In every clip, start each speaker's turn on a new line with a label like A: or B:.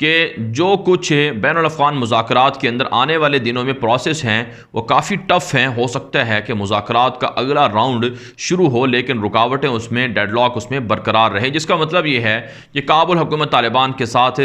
A: کہ جو کچھ بین الاقوامی مذاکرات کے اندر آنے والے دنوں میں پروسیس ہیں وہ کافی ٹف ہیں. ہو سکتا ہے کہ مذاکرات کا اگلا راؤنڈ شروع ہو لیکن رکاوٹیں اس میں، ڈیڈ لاک اس میں برقرار رہے، جس کا مطلب یہ ہے کہ کابل حکومت طالبان کے ساتھ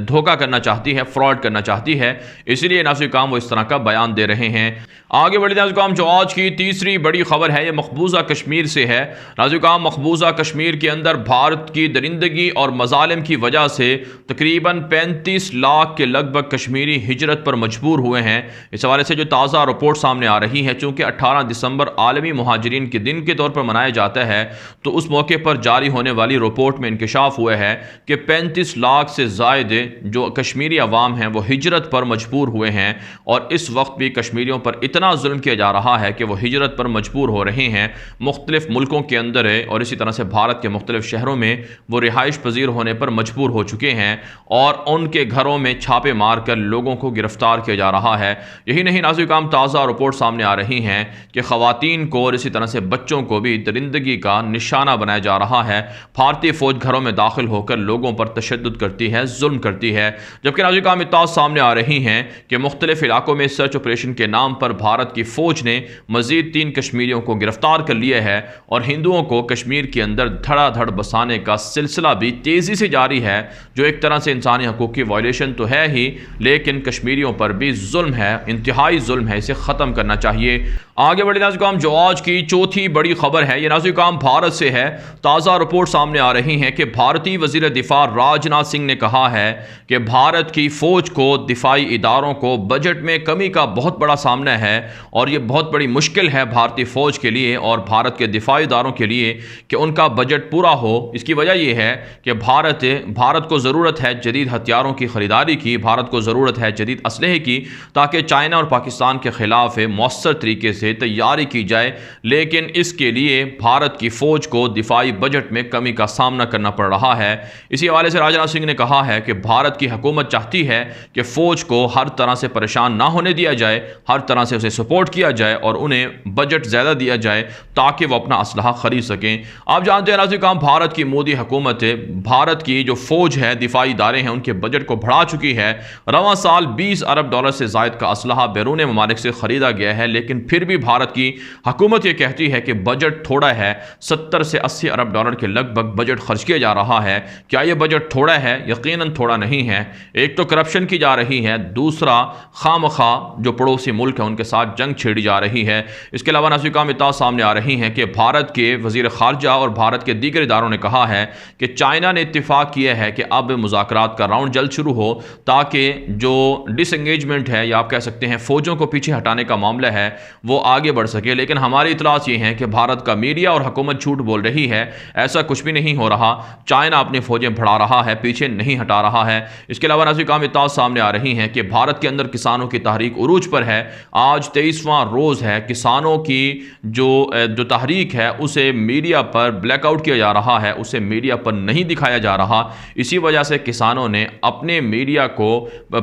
A: دھوکہ کرنا چاہتی ہے، فراڈ کرنا چاہتی ہے، اسی لیے ناظرین کرام وہ اس طرح کا بیان دے رہے ہیں. آگے بڑھتے ہیں ناظرین کرام، جو آج کی تیسری بڑی خبر ہے یہ مقبوضہ کشمیر سے ہے. ناظرین کرام، مقبوضہ کشمیر کے اندر بھارت کی درندگی اور مظالم کی وجہ سے تقریباً 35 لاکھ کے لگ بھگ کشمیری ہجرت پر مجبور ہوئے ہیں. اس حوالے سے جو تازہ رپورٹ سامنے آ رہی ہے، چونکہ 18 دسمبر عالمی مہاجرین کے دن کے طور پر منایا جاتا ہے، تو اس موقع پر جاری ہونے والی رپورٹ میں انکشاف ہوا ہے کہ 35 لاکھ سے زائد جو کشمیری عوام ہیں وہ ہجرت پر مجبور ہوئے ہیں، اور اس وقت بھی کشمیریوں پر اتنا ظلم کیا جا رہا ہے کہ وہ ہجرت پر مجبور ہو رہے ہیں مختلف ملکوں کے اندر ہے، اور اسی طرح سے بھارت کے مختلف شہروں میں وہ رہائش پذیر ہونے پر مجبور ہو چکے ہیں، اور ان کے گھروں میں چھاپے مار کر لوگوں کو گرفتار کیا جا رہا ہے. یہی نہیں ناظرین کرام، تازہ رپورٹ سامنے آ رہی ہیں کہ خواتین کو اور اسی طرح سے بچوں کو بھی درندگی کا نشانہ بنایا جا رہا ہے. بھارتی فوج گھروں میں داخل ہو کر لوگوں پر تشدد کرتی ہے، ظلم کرتی ہے. جبکہ ناظرین کرام، اطلاعات سامنے آ رہی ہیں کہ مختلف علاقوں میں سرچ آپریشن کے نام پر بھارت کی فوج نے مزید 3 کشمیریوں کو گرفتار کر لیا ہے، اور ہندوؤں کو کشمیر کے اندر دھڑا دھڑ بسانے کا سلسلہ بھی تیزی سے جاری ہے، جو ایک طرح سے انسانی حقوق کی وائلیشن تو ہے ہی، لیکن کشمیریوں پر بھی ظلم ہے، انتہائی ظلم ہے، اسے ختم کرنا چاہیے. آگے بڑھے ناظرین کرام، جو آج کی چوتھی بڑی خبر ہے یہ ناظرین کرام بھارت سے ہے. تازہ رپورٹ سامنے آ رہی ہیں کہ بھارتی وزیر دفاع راج ناتھ سنگھ نے کہا ہے کہ بھارت کی فوج کو، دفاعی اداروں کو بجٹ میں کمی کا بہت بڑا سامنا ہے، اور یہ بہت بڑی مشکل ہے بھارتی فوج کے لیے اور بھارت کے دفاعی اداروں کے لیے کہ ان کا بجٹ پورا ہو. اس کی وجہ یہ ہے کہ بھارت کو ضرورت ہے جدید ہتھیاروں کی خریداری کی، بھارت کو ضرورت ہے جدید اسلحے کی، تاکہ چائنا اور پاکستان کے خلاف مؤثر طریقے سے تیاری کی جائے، لیکن اس کے لیے بھارت کی فوج کو دفاعی بجٹ میں کمی کا سامنا کرنا پڑ رہا ہے. اسی حوالے سے راج ناتھ سنگھ نے کہا ہے کہ بھارت کی حکومت چاہتی ہے کہ فوج کو ہر طرح سے پریشان نہ ہونے دیا جائے، ہر طرح سے اسے سپورٹ کیا جائے اور انہیں بجٹ زیادہ دیا جائے تاکہ وہ اپنا اسلحہ خرید سکیں. آپ جانتے ہیں ناظرین کرام، بھارت کی مودی حکومت بھارت کی جو فوج ہے، دفاعی ادارے ہیں، ان کے بجٹ کو بڑھا چکی ہے. رواں سال $20 ارب سے زائد کا اسلحہ بیرون ممالک سے خریدا گیا ہے، لیکن پھر بھی بھارت کی حکومت یہ کہتی ہے کہ بجٹ تھوڑا ہے. 70 سے 80 ارب ڈالر کے لگ بھگ بجٹ خرچ کیا جا رہا ہے. کیا یہ بجٹ تھوڑا ہے؟ یقیناً تھوڑا نہیں ہے. ایک تو کرپشن کی جا رہی ہے، دوسرا خواہ جو پڑوسی ملک ہیں ان کے ساتھ جنگ چھیڑی جا رہی ہے. اس کے علاوہ ناظرین کرام، اطلاعات سامنے آ رہی ہیں کہ بھارت کے وزیر خارجہ اور بھارت کے دیگر اداروں نے کہا ہے کہ چائنا نے اتفاق کیا ہے کہ اب مذاکرات کا راؤنڈ جلد شروع ہو تاکہ جو ڈس انگیجمنٹ ہے یا آپ کہہ سکتے ہیں فوجوں کو پیچھے ہٹانے کا معاملہ ہے وہ آگے بڑھ سکے. لیکن ہماری اطلاعات یہ ہیں کہ بھارت کا میڈیا اور حکومت جھوٹ بول رہی ہے، ایسا کچھ بھی نہیں ہو رہا. چائنا اپنی فوجیں بڑھا رہا ہے، پیچھے نہیں ہٹا رہا ہے. اس کے علاوہ ناظرین کرام، اطلاعات سامنے آ رہی ہیں کہ بھارت کے اندر کسانوں کی تحریک عروج پر ہے. آج 23واں روز ہے. کسانوں کی جو تحریک ہے اسے میڈیا پر بلیک آؤٹ کیا جا رہا ہے، اسے میڈیا پر نہیں دکھایا جا رہا. اسی وجہ سے کسانوں نے اپنے میڈیا کو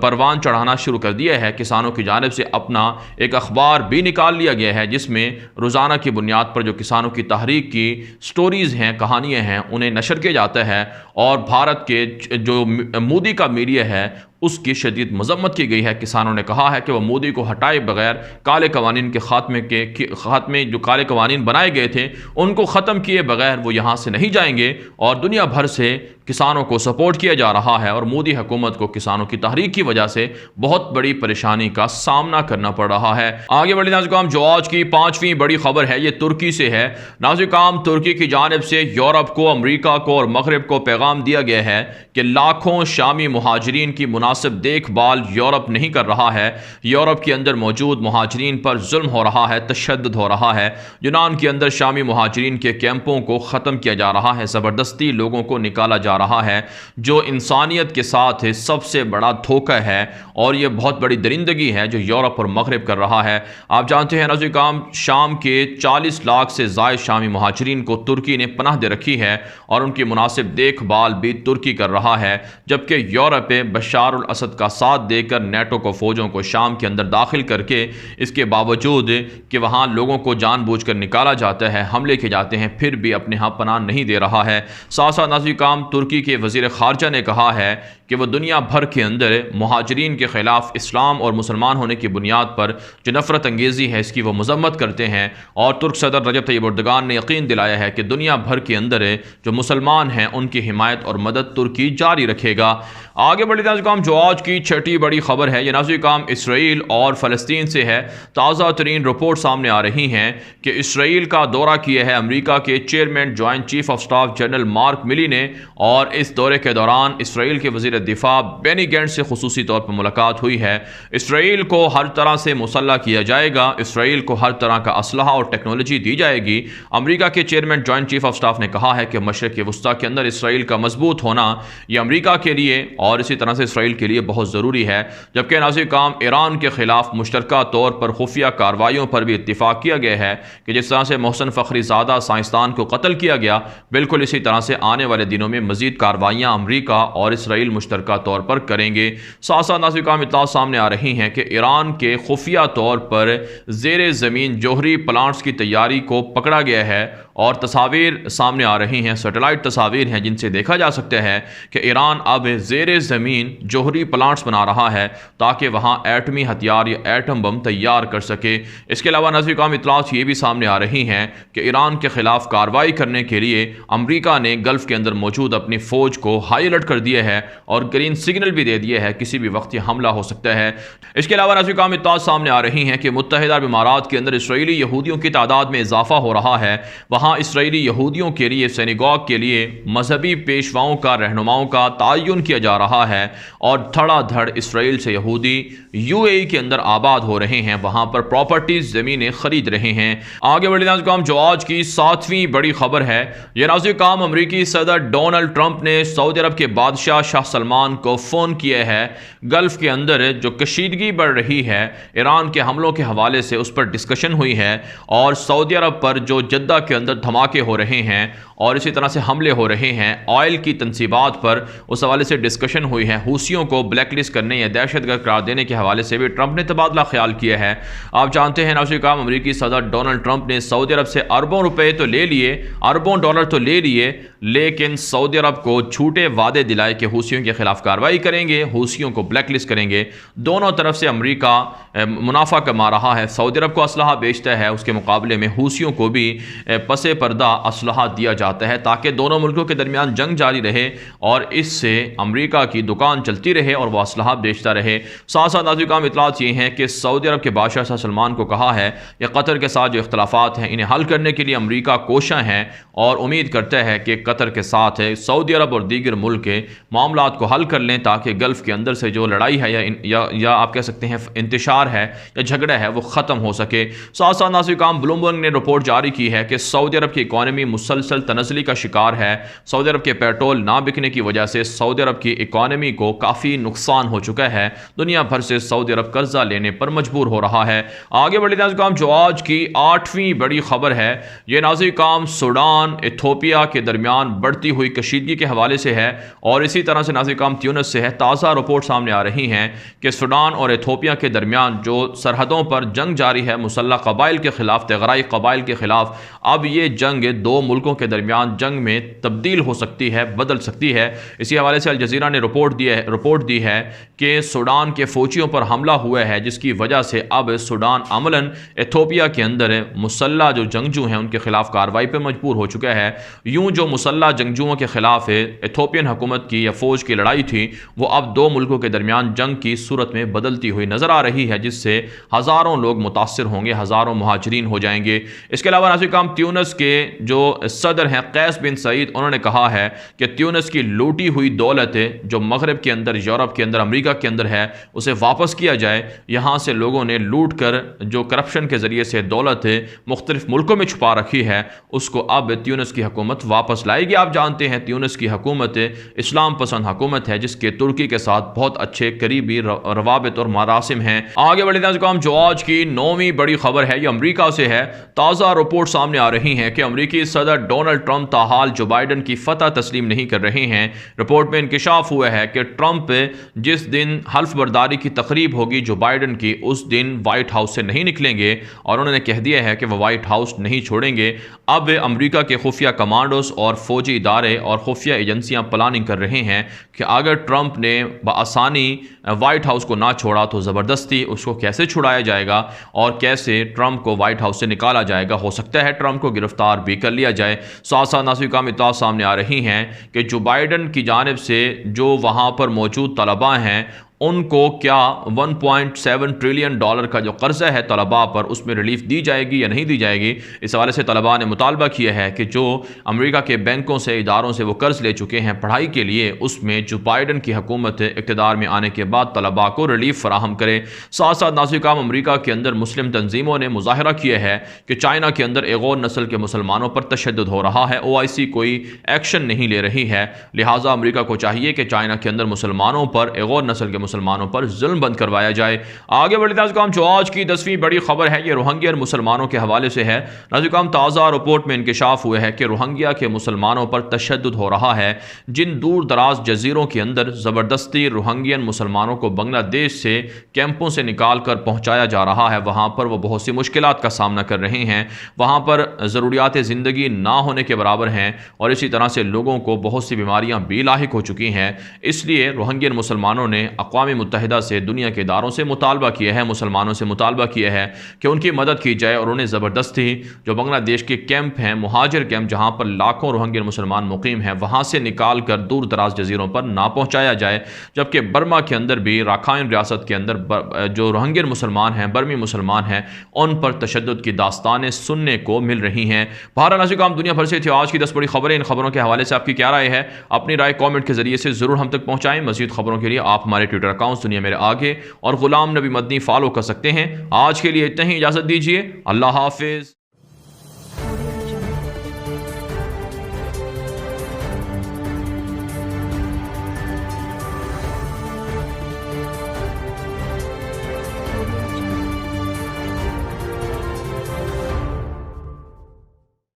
A: پروان چڑھانا شروع کر دیا ہے. کسانوں کی جانب سے اپنا ایک اخبار بھی نکال لیا گیا ہے جس میں روزانہ کی بنیاد پر جو کسانوں کی تحریک کی سٹوریز ہیں، کہانیاں ہیں، انہیں نشر کیا جاتا ہے. اور بھارت کے جو مودی کا میڈیا ہے اس کی شدید مذمت کی گئی ہے. کسانوں نے کہا ہے کہ وہ مودی کو ہٹائے بغیر کالے قوانین کے خاتمے جو کالے قوانین بنائے گئے تھے ان کو ختم کیے بغیر وہ یہاں سے نہیں جائیں گے. اور دنیا بھر سے کسانوں کو سپورٹ کیا جا رہا ہے اور مودی حکومت کو کسانوں کی تحریک کی وجہ سے بہت بڑی پریشانی کا سامنا کرنا پڑ رہا ہے. آگے بڑھیں ناظرین کرام، جو آج کی 5ویں بڑی خبر ہے یہ ترکی سے ہے. ناظرین کرام، ترکی کی جانب سے یورپ کو، امریکہ کو اور مغرب کو پیغام دیا گیا ہے کہ لاکھوں شامی مہاجرین کی مناسب دیکھ بھال یورپ نہیں کر رہا ہے. یورپ کے اندر موجود مہاجرین پر ظلم ہو رہا ہے، تشدد ہو رہا ہے. یونان کے اندر شامی مہاجرین کے کیمپوں کو ختم کیا جا رہا ہے، زبردستی لوگوں کو نکالا جا رہا ہے، جو انسانیت کے ساتھ سب سے بڑا دھوکہ ہے اور یہ بہت بڑی درندگی ہے جو یورپ اور مغرب کر رہا ہے. آپ جانتے ہیں ناظرین کرام، شام کے 40 لاکھ سے زائد شامی مہاجرین کو ترکی نے پناہ دے رکھی ہے اور ان کی مناسب دیکھ بھال بھی ترکی کر رہا ہے. جبکہ یورپ بشار الاسد کا ساتھ دے کر نیٹو کو فوجوں کو شام کے اندر داخل کر کے اس کے باوجود کہ وہاں لوگوں کو جان بوجھ کر نکالا جاتا ہے، حملے کیے جاتے ہیں، پھر بھی اپنے ہاں پناہ نہیں دے رہا ہے۔ ساتھ ساتھ ناظرین کرام ترکی کے وزیر خارجہ نے کہا ہے کہ وہ دنیا بھر کے اندر مہاجرین کے خلاف اسلام اور مسلمان ہونے کی بنیاد پر جو نفرت انگیزی ہے اس کی وہ مذمت کرتے ہیں، اور ترک صدر رجب طیب اردگان نے یقین دلایا ہے کہ دنیا بھر کے اندر جو مسلمان ہیں ان کی حمایت اور مدد ترکی جاری رکھے گا۔ آگے بڑھتے ہیں ناظرین کرام، جو آج کی چھٹی بڑی خبر ہے یہ ناظرین کرام اسرائیل اور فلسطین سے ہے۔ تازہ ترین رپورٹ سامنے آ رہی ہیں کہ اسرائیل کا دورہ کیا ہے امریکہ کے chairman joint chief of staff general mark ملی نے، اور اس دورے کے دوران اسرائیل کے وزیر دفاع بینی گینٹس سے خصوصی طور پر ملاقات ہوئی ہے۔ اسرائیل کو ہر طرح سے مسلح کیا جائے گا، اسرائیل کو ہر طرح کا اسلحہ اور ٹیکنالوجی دی جائے گی۔ امریکہ کے chairman joint chief of staff نے کہا ہے کہ مشرق وسطیٰ کے اندر اسرائیل کا مضبوط ہونا یہ امریکہ کے لیے اور اسی طرح سے اسرائیل کے لیے بہت ضروری ہے۔ جبکہ ناظرین کرام ایران کے خلاف مشترکہ طور پر خفیہ کارروائیوں پر بھی اتفاق کیا گیا ہے کہ جس طرح سے محسن فخری زادہ سائنسدان کو قتل کیا گیا، بالکل اسی طرح سے آنے والے دنوں میں مزید کارروائیاں امریکہ اور اسرائیل مشترکہ طور پر کریں گے۔ ساتھ ساتھ ناظرین کرام اطلاعات سامنے آ رہی ہیں کہ ایران کے خفیہ طور پر زیر زمین جوہری پلانٹس کی تیاری کو پکڑا گیا ہے، اور تصاویر سامنے آ رہی ہیں، سیٹلائٹ تصاویر ہیں جن سے دیکھا جا سکتا ہے کہ ایران اب زیر زمین جوہری پلانٹس بنا رہا ہے تاکہ وہاں ایٹمی ہتھیار یا ایٹم بم تیار کر سکے۔ اس کے علاوہ ناظرین کرام اطلاعات یہ بھی سامنے آ رہی ہیں کہ ایران کے خلاف کارروائی کرنے کے لیے امریکہ نے گلف کے اندر موجود اپنی فوج کو ہائی الرٹ کر دیا ہے اور گرین سگنل بھی دے دیا ہے، کسی بھی وقت یہ حملہ ہو سکتا ہے۔ اس کے علاوہ ناظرین کرام اطلاعات سامنے آ رہی ہیں کہ متحدہ عرب امارات کے اندر اسرائیلی یہودیوں کی تعداد میں اضافہ ہو رہا ہے۔ وہاں اسرائیلی یہودیوں کے لیے سینیگوگ کے لیے مذہبی پیشواؤں کا رہنماؤں کا تعین کیا جا رہا ہے، اور دھڑا دھڑ اسرائیل سے یہودی یو اے ای کے اندر آباد ہو رہے ہیں، وہاں پر پراپرٹیز زمینیں خرید رہے ہیں۔ آگے بڑھتے ہیں ناظرین، جو آج کی 7ویں بڑی خبر ہے یہ ناظرین کرام امریکی صدر ڈونلڈ ٹرمپ نے سعودی عرب کے بادشاہ شاہ سلمان کو فون کیا ہے۔ گلف کے اندر جو کشیدگی بڑھ رہی ہے ایران کے حملوں کے حوالے سے اس پر ڈسکشن ہوئی ہے، اور سعودی عرب پر جو جدہ کے اندر دھماکے ہو رہے ہیں اور اسی طرح سے حملے ہو رہے ہیں آئل کی تنصیبات پر، اس حوالے سے ڈسکشن ہوئی ہے۔ حوثیوں کو بلیک لسٹ کرنے یا دہشت گرد قرار دینے کے حوالے سے بھی ٹرمپ نے تبادلہ خیال کیا ہے۔ آپ جانتے ہیں ناظرین کرام امریکی صدر ڈونلڈ ٹرمپ نے سعودی عرب سے اربوں روپے تو لے لیے، اربوں ڈالر تو لے لیے، لیکن سعودی عرب کو جھوٹے وعدے دلائے کہ حوثیوں کے خلاف کارروائی کریں گے، حوثیوں کو بلیک لسٹ کریں گے۔ دونوں طرف سے امریکہ منافع کما رہا ہے، سعودی عرب کو اسلحہ بیچتا ہے، اس کے مقابلے میں حوثیوں کو بھی پس پردہ اسلحہ دیا جاتا ہے تاکہ دونوں ملکوں کے درمیان جنگ جاری رہے اور اس سے امریکہ کی دکان چلتی رہے اور وہ اسلحہ بیچتا رہے۔ ساتھ ساتھ ناظرین کرام اطلاعات یہ ہیں کہ سعودی عرب کے بادشاہ شاہ سلمان کو کہا ہے کہ قطر کے ساتھ جو اختلافات ہیں انہیں حل کرنے کے لیے امریکہ کوشاں ہے، اور امید کرتا ہے کہ قطر کے ساتھ سعودی عرب اور دیگر ملک کے معاملات کو حل کر لیں تاکہ گلف کے اندر سے جو لڑائی ہے یا آپ کہہ سکتے ہیں انتشار ہے یا جھگڑا ہے وہ ختم ہو سکے۔ ساتھ ساتھ ناظرین کرام بلومبرگ نے رپورٹ جاری کی ہے کہ سعودی عرب کی اکانومی مسلسل تنزلی کا شکار ہے۔ سعودی عرب کے پیٹرول نہ بکنے کی وجہ سے سعودی عرب کی اکانومی کو کافی نقصان ہو چکا ہے، دنیا بھر سے سعودی عرب قرضہ لینے پر مجبور ہو رہا ہے۔ آگے بڑھتے ہیں ناظرین، جو آج کی 8ویں بڑی خبر ہے یہ ناظرین سوڈان ایتھوپیا کے درمیان بڑھتی ہوئی کشیدگی کے حوالے سے ہے، اور اسی طرح سے ناظرین تیونس سے ہے۔ تازہ رپورٹ سامنے آ رہی ہیں کہ سوڈان اور ایتھوپیا کے درمیان جو سرحدوں پر جنگ جاری ہے مسلح قبائل کے خلاف، تغرائی قبائل کے خلاف، اب یہ جنگ دو ملکوں کے درمیان جنگ میں تبدیل ہو سکتی ہے، بدل سکتی ہے۔ اسی حوالے سے الجزیرہ نے رپورٹ دی ہے کہ سوڈان کے فوجیوں پر حملہ ہوا ہے جس کی وجہ سے اب سوڈان عملاً ایتھوپیا کے اندر مسلح جو جنگجو ہیں ان کے خلاف کارروائی پہ مجبور ہو چکا ہے۔ یوں جو مسلح جنگجوؤں کے خلاف ایتھوپین حکومت کی یا فوج کی لڑائی تھی وہ اب دو ملکوں کے درمیان جنگ کی صورت میں بدلتی ہوئی نظر آ رہی ہے، جس سے ہزاروں لوگ متاثر ہوں گے، ہزاروں مہاجرین ہو جائیں گے۔ اس کے علاوہ ناظرین تیونس کے جو صدر ہیں قیس بن سعید، انہوں نے کہا ہے کہ تیونس کی لوٹی ہوئی دولت جو مغرب کے اندر، یورپ کے اندر، امریکہ کے اندر ہے اسے واپس کیا جائے۔ یہاں سے لوگوں نے لوٹ کر جو کرپشن کے ذریعے سے دولت مختلف ملکوں میں چھپا رکھی ہے اس کو اب تیونس کی حکومت واپس لائے گی۔ آپ جانتے ہیں تیونس کی حکومت اسلام پسند حکومت ہے جس کے ترکی کے ساتھ بہت اچھے قریبی روابط اور مراسم ہیں۔ آگے بڑھتے ہیں، جو آج کی 9ویں بڑی خبر ہے یہ امریکہ سے ہے۔ تازہ رپورٹ سامنے آ رہی ہیں کہ امریکی صدر ڈونلڈ ٹرمپ تاحال جو بائیڈن کی فتح تسلیم نہیں کر رہے ہیں۔ رپورٹ میں انکشاف ہوا ہے کہ ٹرمپ ٹرمپ جس دن حلف برداری کی تقریب ہوگی جو بائیڈن کی، اس دن وائٹ ہاؤس سے نہیں نکلیں گے، اور انہوں نے کہہ دیا ہے کہ وہ وائٹ ہاؤس نہیں چھوڑیں گے۔ اب امریکہ کے خفیہ کمانڈوز اور فوجی ادارے اور خفیہ ایجنسیاں پلاننگ کر رہے ہیں کہ اگر ٹرمپ نے بآسانی وائٹ ہاؤس کو نہ چھوڑا تو زبردستی اس کو کیسے چھڑایا جائے گا اور کیسے ٹرمپ کو وائٹ ہاؤس سے نکالا جائے گا۔ ہو سکتا ہے ٹرمپ کو گرفتار بھی کر لیا جائے۔ ساتھ ساتھ ناظرین کا اطلاعات سامنے آ رہی ہیں کہ جو بائیڈن کی جانب سے جو وہاں پر موجود طلباء ہیں ان کو کیا 1.7 ٹریلین ڈالر کا جو قرضہ ہے طلباء پر، اس میں ریلیف دی جائے گی یا نہیں دی جائے گی۔ اس حوالے سے طلباء نے مطالبہ کیا ہے کہ جو امریکہ کے بینکوں سے، اداروں سے وہ قرض لے چکے ہیں پڑھائی کے لیے، اس میں جو بائیڈن کی حکومت اقتدار میں آنے کے بعد طلباء کو ریلیف فراہم کرے۔ ساتھ ساتھ ناظرین کرام، امریکہ کے اندر مسلم تنظیموں نے مظاہرہ کیا ہے کہ چائنا کے اندر ایغور نسل کے مسلمانوں پر تشدد ہو رہا ہے، OIC کوئی ایکشن نہیں لے رہی ہے، لہٰذا امریکہ کو چاہیے کہ چائنا کے اندر مسلمانوں پر، ایغور نسل کے مسلمانوں پر ظلم بند کروایا جائے۔ آگے بڑھتے ہیں جو آج کی 10ویں بڑی خبر ہے، یہ روہنگیا مسلمانوں کے حوالے سے ہے۔ ناظرین، تازہ رپورٹ میں انکشاف ہوا ہے کہ روہنگیا کے مسلمانوں پر تشدد ہو رہا ہے۔ جن دور دراز جزیروں کے اندر زبردستی روہنگین مسلمانوں کو بنگلہ دیش سے کیمپوں سے نکال کر پہنچایا جا رہا ہے، وہاں پر وہ بہت سی مشکلات کا سامنا کر رہے ہیں، وہاں پر ضروریات زندگی نہ ہونے کے برابر ہیں، اور اسی طرح سے لوگوں کو بہت سی بیماریاں بھی لاحق ہو چکی ہیں۔ اس لیے روہنگین مسلمانوں نے اقوام متحدہ سے، دنیا کے اداروں سے مطالبہ کیا ہے، مسلمانوں سے مطالبہ کیا ہے کہ ان کی مدد کی جائے اور انہیں زبردستی جو بنگلہ دیش کے کیمپ ہیں، مہاجر کیمپ جہاں پر لاکھوں روہنگیا مسلمان مقیم ہیں، وہاں سے نکال کر دور دراز جزیروں پر نہ پہنچایا جائے۔ جبکہ برما کے اندر بھی، راکھائن ریاست کے اندر جو روہنگیا مسلمان ہیں، برمی مسلمان ہیں، ان پر تشدد کی داستانیں سننے کو مل رہی ہیں۔ بہرحال ناظرین، دنیا بھر سے تھی آج کی 10 بڑی خبریں۔ ان خبروں کے حوالے سے آپ کی کیا رائے ہے؟ اپنی رائے کامنٹ کے ذریعے سے ضرور ہم تک پہنچائیں۔ مزید خبروں کے لیے آپ ہمارے ٹویٹر اکاؤنٹ دنیا میرے آگے اور غلام نبی مدنی فالو کر سکتے ہیں۔ آج کے لیے اتنا ہی، اجازت دیجیے، اللہ حافظ۔